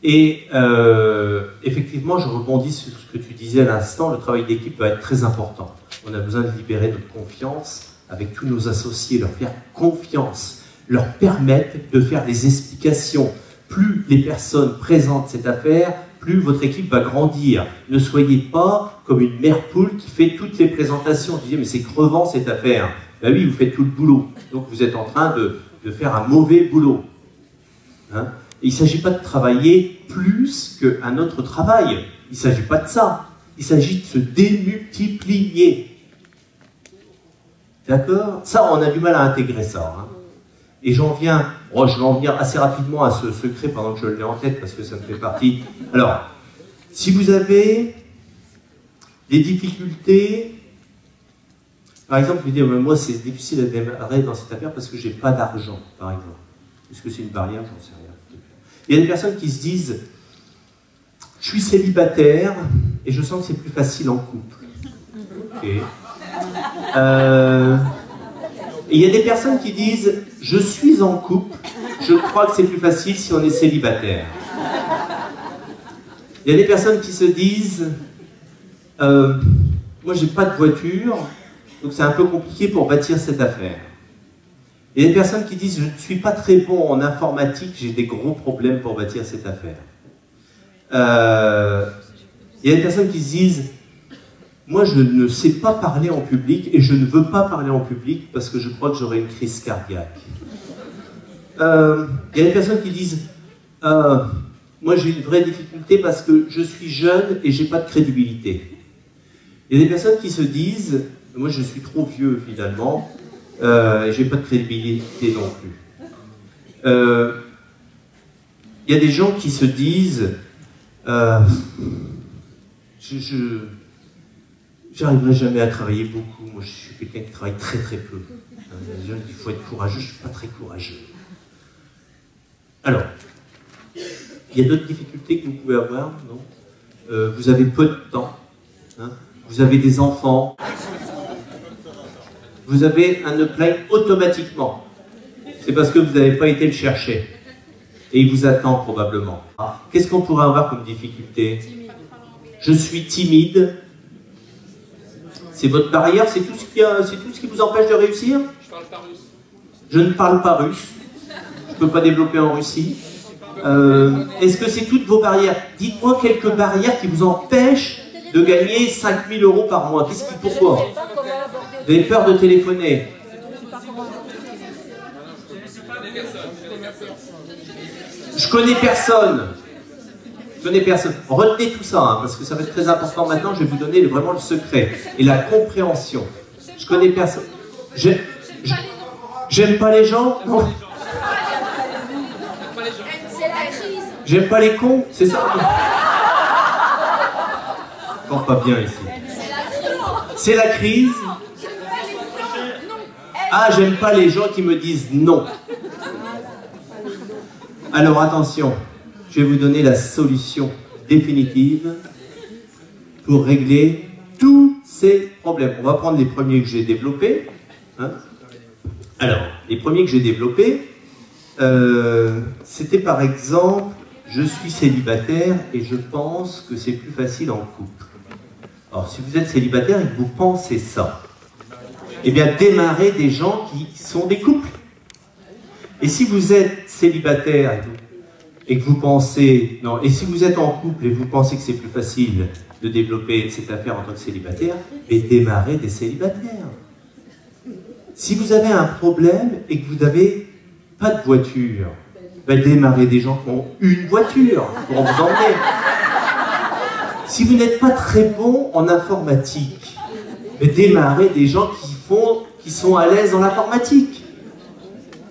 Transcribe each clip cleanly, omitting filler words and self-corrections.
Et effectivement, je rebondis sur ce que tu disais à l'instant, le travail d'équipe va être très important. On a besoin de libérer notre confiance avec tous nos associés, leur faire confiance, leur permettre de faire des explications. Plus les personnes présentent cette affaire, plus votre équipe va grandir. Ne soyez pas comme une mère poule qui fait toutes les présentations. Vous disiez, mais c'est crevant cette affaire. Ben oui, vous faites tout le boulot. Donc vous êtes en train de faire un mauvais boulot. Hein? Et il ne s'agit pas de travailler plus qu'un autre travail. Il ne s'agit pas de ça. Il s'agit de se démultiplier. D'accord? Ça, on a du mal à intégrer ça. Hein? Et j'en viens, oh, je vais en venir assez rapidement à ce secret pendant que je l'ai en tête, parce que ça me fait partie. Alors, si vous avez des difficultés, par exemple, vous dites, moi c'est difficile à démarrer dans cette affaire parce que j'ai pas d'argent, par exemple. Est-ce que c'est une barrière? J'en sais rien. Il y a des personnes qui se disent, je suis célibataire et je sens que c'est plus facile en couple. Okay. Et il y a des personnes qui disent, je suis en couple, je crois que c'est plus facile si on est célibataire. Il y a des personnes qui se disent, moi j'ai pas de voiture, donc c'est un peu compliqué pour bâtir cette affaire. Il y a des personnes qui disent, je ne suis pas très bon en informatique, j'ai des gros problèmes pour bâtir cette affaire. Il y a des personnes qui se disent, moi je ne sais pas parler en public et je ne veux pas parler en public parce que je crois que j'aurai une crise cardiaque. Il y a des personnes qui disent, moi j'ai une vraie difficulté parce que je suis jeune et j'ai pas de crédibilité. Il y a des personnes qui se disent, moi je suis trop vieux finalement, et j'ai pas de crédibilité non plus. Il y a des gens qui se disent, j'arriverai jamais à travailler beaucoup, moi je suis quelqu'un qui travaille très très peu. Les gens disent qu'il faut être courageux, je suis pas très courageux. Alors, il y a d'autres difficultés que vous pouvez avoir, non? Vous avez peu de temps, hein? Vous avez des enfants, vous avez un upline automatiquement. C'est parce que vous n'avez pas été le chercher. Et il vous attend probablement. Qu'est-ce qu'on pourrait avoir comme difficulté? Je suis timide. C'est votre barrière, c'est tout ce qui vous empêche de réussir? Je parle pas russe. Je ne parle pas russe. Je ne peux pas développer en Russie. Est-ce que c'est toutes vos barrières? Dites-moi quelques barrières qui vous empêchent de gagner 5 000 € par mois. Pourquoi? Vous avez peur de téléphoner? Je connais personne. Je connais personne. Retenez tout ça, hein, parce que ça va être très important maintenant. Je vais vous donner vraiment le secret et la compréhension. Je connais personne. J'aime pas les gens. Non. J'aime pas les cons, c'est ça? Encore pas bien ici. C'est la crise. Ah, j'aime pas les gens qui me disent non. Alors attention, je vais vous donner la solution définitive pour régler tous ces problèmes. On va prendre les premiers que j'ai développés. Hein. Alors, les premiers que j'ai développés, c'était par exemple, je suis célibataire et je pense que c'est plus facile en couple. Alors, si vous êtes célibataire et que vous pensez ça, eh bien, démarrez des gens qui sont des couples. Et si vous êtes célibataire et que vous pensez... Non, et si vous êtes en couple et vous pensez que c'est plus facile de développer cette affaire en tant que célibataire, et démarrez des célibataires. Si vous avez un problème et que vous n'avez pas de voiture, ben démarrez des gens qui ont une voiture pour vous emmener. Si vous n'êtes pas très bon en informatique, ben démarrez des gens qui sont à l'aise dans l'informatique.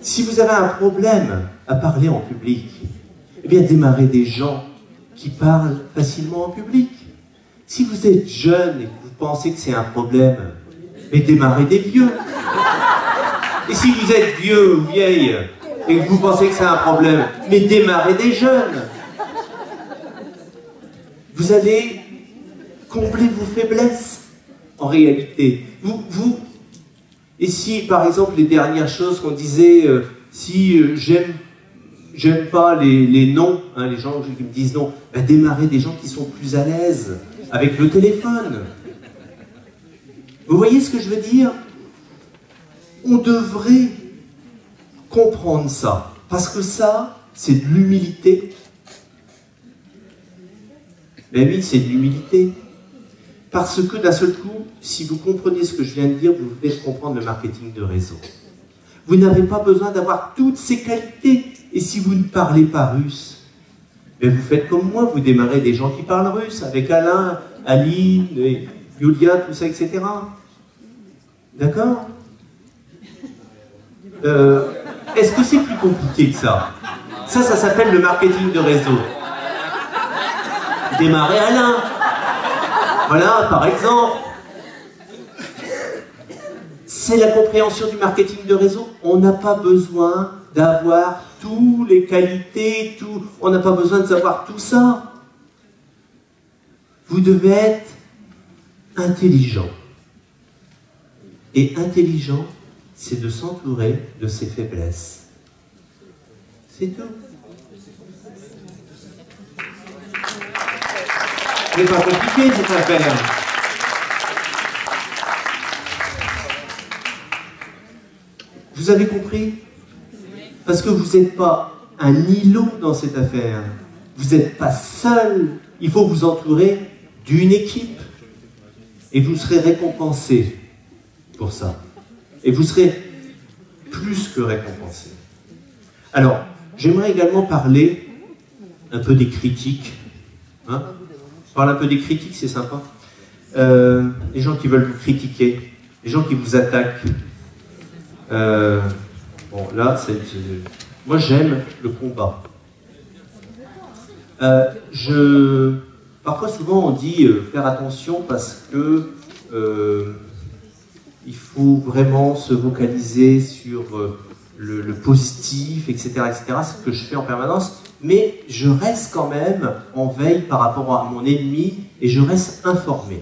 Si vous avez un problème à parler en public, eh bien démarrez des gens qui parlent facilement en public. Si vous êtes jeune et que vous pensez que c'est un problème, mais démarrez des vieux. Et si vous êtes vieux ou vieille et que vous pensez que c'est un problème, mais démarrez des jeunes. Vous allez combler vos faiblesses, en réalité. Et si, par exemple, les dernières choses qu'on disait, si j'aime j'aime pas les noms, hein, les gens qui me disent non. Ben, démarrer des gens qui sont plus à l'aise avec le téléphone. Vous voyez ce que je veux dire? On devrait comprendre ça, parce que ça, c'est de l'humilité. Ben oui, c'est de l'humilité. Parce que d'un seul coup, si vous comprenez ce que je viens de dire, vous venez de comprendre le marketing de réseau. Vous n'avez pas besoin d'avoir toutes ces qualités. Et si vous ne parlez pas russe, ben vous faites comme moi, vous démarrez des gens qui parlent russe, avec Alain, Aline, Yulia, tout ça, etc. D'accord? Est-ce que c'est plus compliqué que ça? Ça s'appelle le marketing de réseau. Démarrer Alain. Voilà, par exemple. C'est la compréhension du marketing de réseau. On n'a pas besoin d'avoir toutes les qualités, on n'a pas besoin de savoir tout ça. Vous devez être intelligent. Et intelligent, c'est de s'entourer de ses faiblesses. C'est tout. C'est pas compliqué cette affaire. Vous avez compris? Parce que vous n'êtes pas un îlot dans cette affaire. Vous n'êtes pas seul. Il faut vous entourer d'une équipe. Et vous serez récompensé pour ça. Et vous serez plus que récompensé. Alors, j'aimerais également parler un peu des critiques. Hein? Je parle un peu des critiques, c'est sympa. Les gens qui veulent vous critiquer, les gens qui vous attaquent. Bon, là, moi j'aime le combat. Parfois, souvent, on dit faire attention parce que il faut vraiment se focaliser sur le positif, etc., etc. C'est ce que je fais en permanence. Mais je reste quand même en veille par rapport à mon ennemi et je reste informé.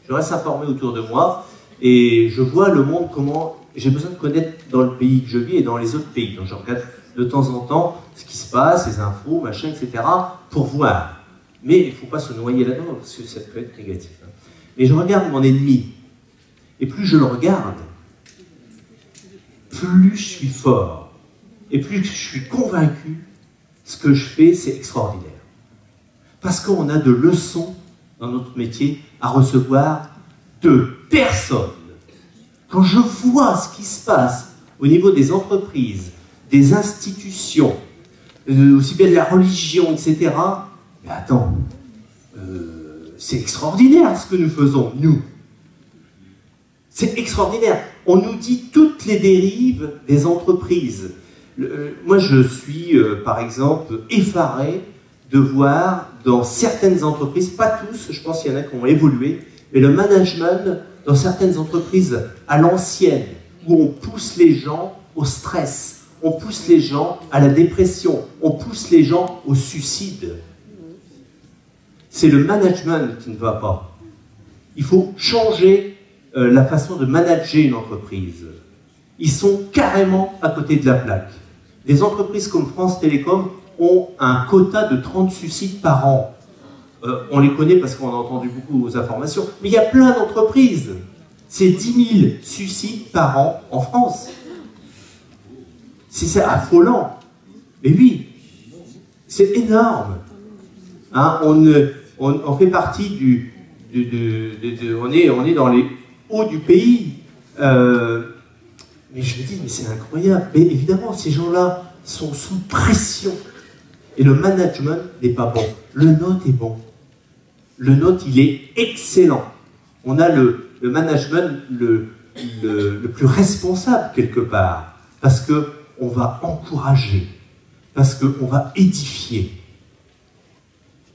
Je reste informé autour de moi et je vois le monde comment... J'ai besoin de connaître dans le pays que je vis et dans les autres pays. Donc je regarde de temps en temps ce qui se passe, les infos, machin, etc. pour voir. Mais il ne faut pas se noyer là-dedans parce que ça peut être négatif. Mais je regarde mon ennemi. Et plus je le regarde, plus je suis fort. Et plus je suis convaincu, ce que je fais, c'est extraordinaire. Parce qu'on a de leçons dans notre métier à recevoir de personne. Quand je vois ce qui se passe au niveau des entreprises, des institutions, aussi bien de la religion, etc., mais attends, c'est extraordinaire ce que nous faisons, nous. C'est extraordinaire. On nous dit toutes les dérives des entreprises. Moi, je suis, par exemple, effaré de voir dans certaines entreprises, pas tous, je pense qu'il y en a qui ont évolué, mais le management dans certaines entreprises à l'ancienne, où on pousse les gens au stress, on pousse les gens à la dépression, on pousse les gens au suicide. C'est le management qui ne va pas. Il faut changer la façon de manager une entreprise. Ils sont carrément à côté de la plaque. Des entreprises comme France Télécom ont un quota de 30 suicides par an. On les connaît parce qu'on a entendu beaucoup aux informations, mais il y a plein d'entreprises. C'est 10 000 suicides par an en France. C'est affolant. Mais oui, c'est énorme. Hein, on fait partie on est dans les hauts du pays. Mais je me dis, mais c'est incroyable. Mais évidemment, ces gens-là sont sous pression. Et le management n'est pas bon. Le nôtre est bon. Le nôtre, il est excellent. On a le management le plus responsable quelque part. Parce qu'on va encourager. Parce qu'on va édifier.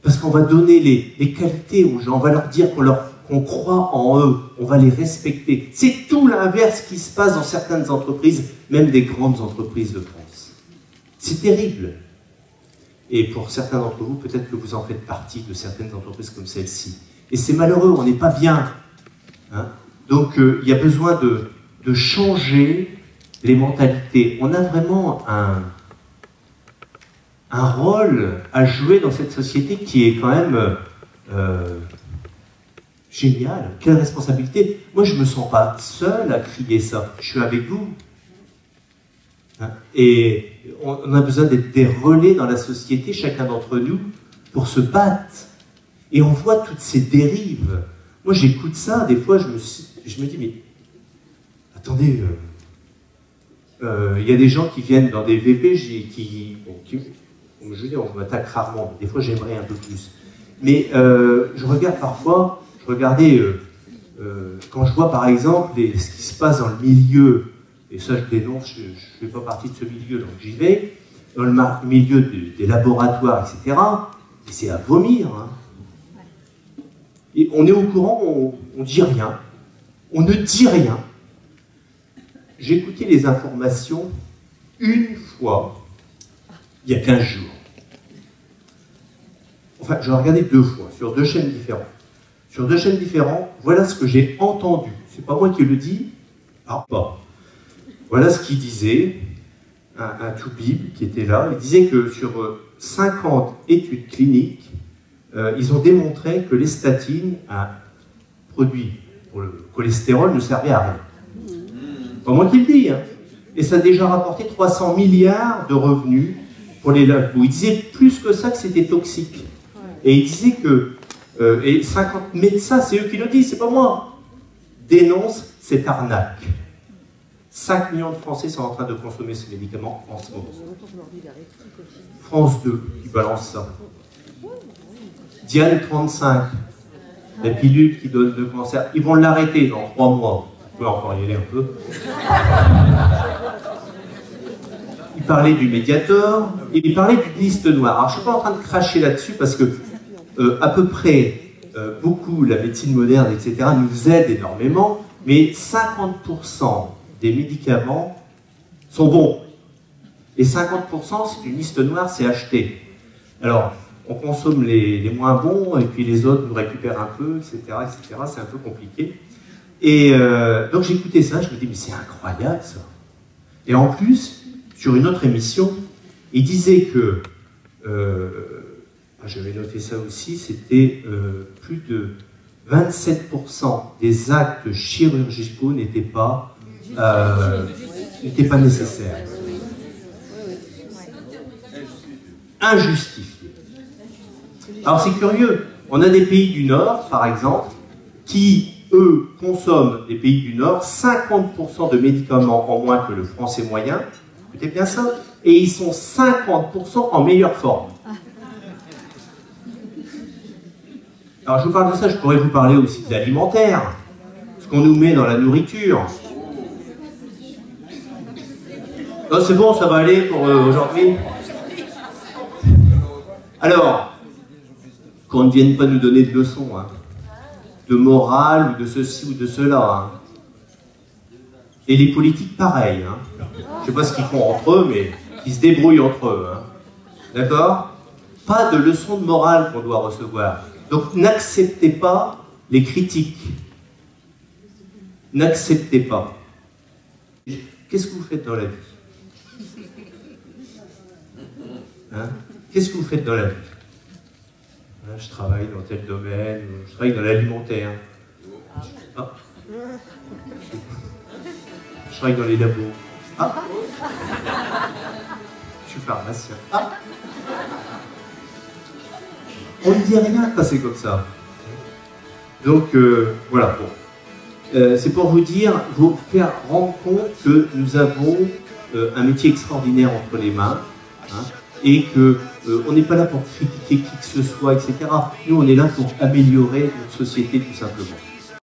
Parce qu'on va donner les qualités aux gens. On va leur dire qu'on croit en eux. On va les respecter. C'est tout l'inverse qui se passe dans certaines entreprises, même des grandes entreprises de France. C'est terrible. Et pour certains d'entre vous, peut-être que vous en faites partie de certaines entreprises comme celle-ci. Et c'est malheureux, on n'est pas bien. Hein? Donc il y a besoin de changer les mentalités. On a vraiment un rôle à jouer dans cette société qui est quand même géniale. Quelle responsabilité. Moi, je ne me sens pas seul à crier ça. Je suis avec vous. Hein? Et on a besoin d'être des relais dans la société, chacun d'entre nous, pour se battre. Et on voit toutes ces dérives. Moi, j'écoute ça, des fois, je me dis, mais attendez, il y a des gens qui viennent dans des VP je veux dire, on m'attaque rarement, des fois j'aimerais un peu plus. Mais je regarde parfois, quand je vois par exemple ce qui se passe dans le milieu, et ça je dénonce, je ne fais pas partie de ce milieu, donc j'y vais, dans le milieu des laboratoires, etc., et c'est à vomir. Hein. Et on est au courant, on ne dit rien. On ne dit rien. J'ai écouté les informations une fois, il y a 15 jours. Enfin, j'ai regardé 2 fois, sur 2 chaînes différentes. Sur 2 chaînes différentes, voilà ce que j'ai entendu. C'est pas moi qui le dis. Ah, bon. Voilà ce qu'il disait, un toubib qui était là. Il disait que sur 50 études cliniques, ils ont démontré que les statines, un produit pour le cholestérol, ne servaient à rien. Pas moi qui le dis. Hein. Et ça a déjà rapporté 300 milliards de revenus pour les labos. Il disait plus que ça que c'était toxique. Et il disait que, et 50 médecins, c'est eux qui le disent, c'est pas moi, dénoncent cette arnaque. 5 millions de Français sont en train de consommer ce médicament en ce moment. France 2, qui balance ça. Diane 35, la pilule qui donne le cancer, ils vont l'arrêter dans 3 mois. On peut encore y aller un peu. Il parlait du Mediator, et il parlait d'une liste noire. Alors je ne suis pas en train de cracher là-dessus parce que à peu près beaucoup, la médecine moderne, etc., nous aide énormément, mais 50% des médicaments sont bons. Et 50%, c'est une liste noire, c'est acheté. Alors, on consomme les moins bons, et puis les autres nous récupèrent un peu, etc., etc. C'est un peu compliqué. Et donc j'écoutais ça, je me dis, mais c'est incroyable ça. Et en plus, sur une autre émission, il disait que, j'avais noté ça aussi, c'était plus de 27% des actes chirurgicaux n'étaient pas nécessaires. Injustifiés. Alors c'est curieux, on a des pays du Nord, par exemple, qui, eux, consomment, des pays du Nord, 50% de médicaments en moins que le français moyen, écoutez bien ça, et ils sont 50% en meilleure forme. Alors je vous parle de ça, je pourrais vous parler aussi de l'alimentaire, ce qu'on nous met dans la nourriture. Oh, c'est bon, ça va aller pour aujourd'hui. Alors, qu'on ne vienne pas nous donner de leçons, hein, de morale, ou de ceci ou de cela. Hein. Et les politiques, pareil. Hein. Je ne sais pas ce qu'ils font entre eux, mais ils se débrouillent entre eux. Hein. D'accord? Pas de leçons de morale qu'on doit recevoir. Donc n'acceptez pas les critiques. N'acceptez pas. Qu'est-ce que vous faites dans la vie? Hein? Qu'est-ce que vous faites dans la vie? Je travaille dans tel domaine, je travaille dans l'alimentaire. Ah. Je travaille dans les labos. Ah. Je suis pharmacien. Ah. On ne dit rien quand c'est comme ça. Donc voilà. Bon. C'est pour vous dire, vous faire rendre compte que nous avons un métier extraordinaire entre les mains. Hein, et que on n'est pas là pour critiquer qui que ce soit, etc. Nous, on est là pour améliorer notre société, tout simplement.